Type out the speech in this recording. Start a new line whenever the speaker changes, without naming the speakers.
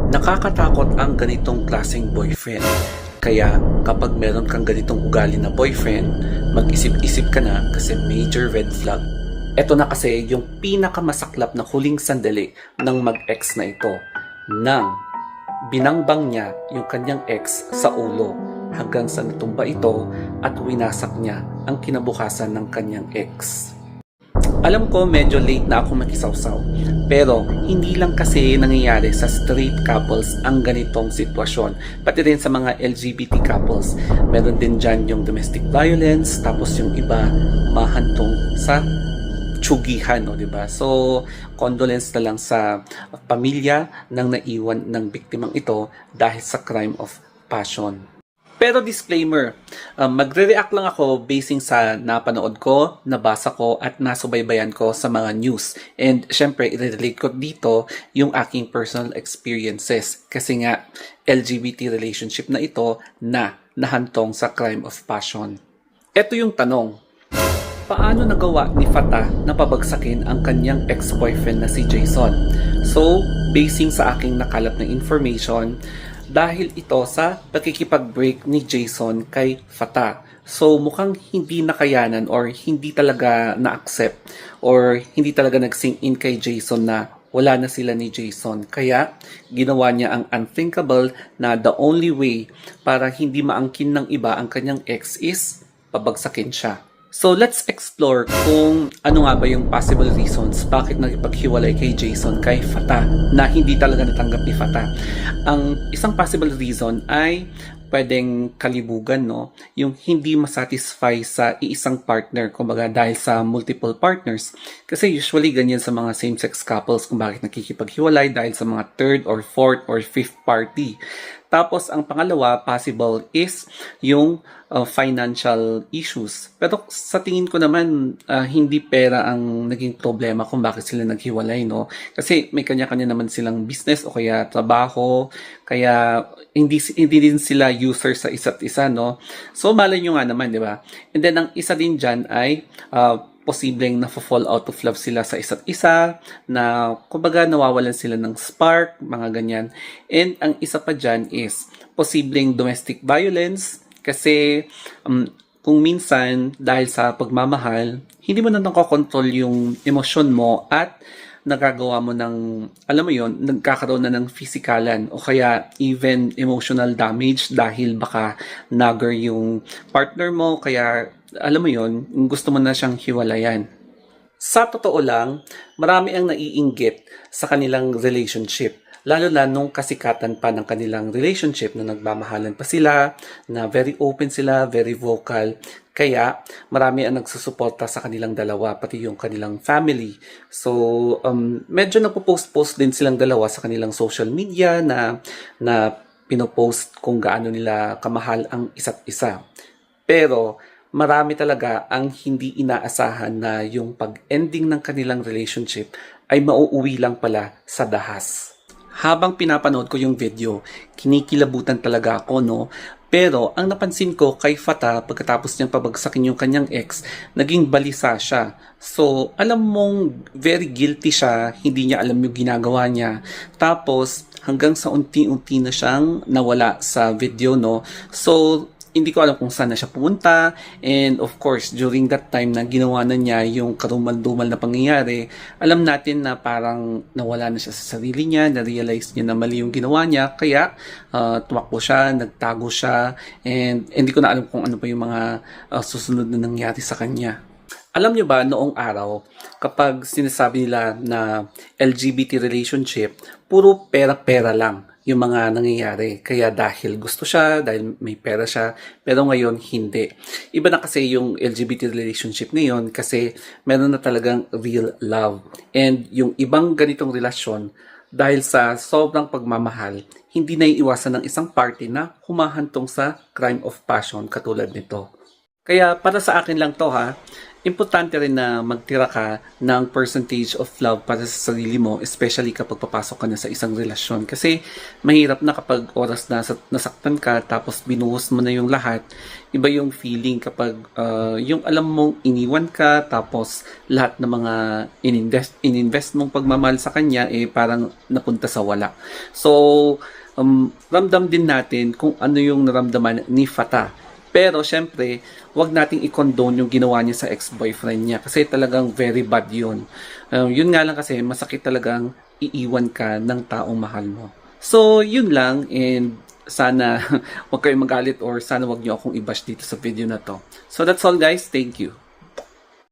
Nakakatakot ang ganitong klaseng boyfriend. Kaya kapag meron kang ganitong ugali na boyfriend, mag-isip-isip ka na kasi major red flag. Ito na kasi yung pinakamasaklap na huling sandali ng mag-ex na ito nang binangbang niya yung kanyang ex sa ulo hanggang sa natumba ito at winasak niya ang kinabukasan ng kanyang ex. Alam ko medyo late na ako makisawsaw, pero hindi lang kasi nangyayari sa straight couples ang ganitong sitwasyon, pati rin sa mga LGBT couples. Meron din dyan yung domestic violence, tapos yung iba mahantong sa tsugihan, no, 'di ba? So, condolence na lang sa pamilya ng naiwan ng biktimang ito dahil sa crime of passion. Pero disclaimer, magre-react lang ako basing sa napanood ko, nabasa ko at nasubaybayan ko sa mga news. And syempre, i-relate ko dito yung aking personal experiences. Kasi nga, LGBT relationship na ito na nahantong sa crime of passion. Ito yung tanong. Paano nagawa ni Fatah na pabagsakin ang kanyang ex-boyfriend na si Jason? So, basing sa aking nakalap na information, dahil ito sa pagkikipag-break ni Jason kay Fatah. So mukhang hindi nakayanan or hindi talaga na-accept or hindi talaga nag-sink in kay Jason na wala na sila ni Jason. Kaya ginawa niya ang unthinkable na the only way para hindi maangkin ng iba ang kanyang ex is pabagsakin siya. So let's explore kung ano nga ba yung possible reasons bakit nagpaghiwalay kay Jason kay Fatah na hindi talaga natanggap ni Fatah. Ang isang possible reason ay pwedeng kalibugan, no? Yung hindi masatisfy sa iisang partner, kumbaga dahil sa multiple partners. Kasi usually ganyan sa mga same-sex couples kung bakit nakikipaghiwalay dahil sa mga third or fourth or fifth party. Tapos ang pangalawa possible is yung financial issues. Pero sa tingin ko naman hindi pera ang naging problema kung bakit sila naghiwalay, no? Kasi may kanya-kanya naman silang business o kaya trabaho, kaya hindi din sila user sa isa't isa, no? So malay nyo nga naman, di ba? And then ang isa din dyan ay posibleng na-fall out of love sila sa isa't isa, na kumbaga nawawalan sila ng spark, mga ganyan. And ang isa pa dyan is posibleng domestic violence kasi kung minsan dahil sa pagmamahal, hindi mo na nakokontrol yung emosyon mo at nagagawa mo ng, alam mo yon, nagkakaroon na ng physikalan o kaya even emotional damage dahil baka nagger yung partner mo, kaya alam mo yon, gusto mo na siyang hiwalayan. Sa totoo lang, marami ang naiinggit sa kanilang relationship. Lalo na nung kasikatan pa ng kanilang relationship na nagmamahalan pa sila, na very open sila, very vocal. Kaya marami ang nagsusuporta sa kanilang dalawa, pati yung kanilang family. So, medyo nagpo-post-post din silang dalawa sa kanilang social media na pinopost kung gaano nila kamahal ang isa't isa. Pero marami talaga ang hindi inaasahan na yung pag-ending ng kanilang relationship ay mauuwi lang pala sa dahas. Habang pinapanood ko yung video, kinikilabutan talaga ako, no? Pero ang napansin ko kay Fatah pagkatapos niyang pabagsakin yung kanyang ex, naging balisa siya. So, alam mong very guilty siya, hindi niya alam yung ginagawa niya. Tapos, hanggang sa unti-unti na siyang nawala sa video, no? So, hindi ko alam kung saan na siya pumunta, and of course during that time na ginawa na niya yung karumal-dumal na pangyayari, alam natin na parang nawala na siya sa sarili niya, na-realize niya na mali yung ginawa niya, kaya tumakbo siya, nagtago siya, and hindi ko na alam kung ano pa yung mga susunod na nangyari sa kanya. Alam niyo ba, noong araw, kapag sinasabi nila na LGBT relationship, puro pera-pera lang yung mga nangyayari. Kaya dahil gusto siya, dahil may pera siya, pero ngayon hindi. Iba na kasi yung LGBT relationship ngayon kasi meron na talagang real love. And yung ibang ganitong relasyon, dahil sa sobrang pagmamahal, hindi na iiwasan ng isang party na humahantong sa crime of passion katulad nito. Kaya para sa akin lang to ha, importante rin na magtira ka ng percentage of love para sa sarili mo, especially kapag papasok ka na sa isang relasyon. Kasi mahirap na kapag oras na nasaktan ka tapos binuhos mo na yung lahat, iba yung feeling kapag yung alam mong iniwan ka tapos lahat ng mga ininvest mong pagmamahal sa kanya parang napunta sa wala. So, ramdam din natin kung ano yung naramdaman ni Fata. Pero syempre, wag nating i-condone yung ginawa niya sa ex-boyfriend niya kasi talagang very bad yun. Yun nga lang kasi masakit talagang iiwan ka ng taong mahal mo. So, yun lang and sana wag kayong magalit or sana wag niyo akong i-bash dito sa video na to. So, that's all guys. Thank you.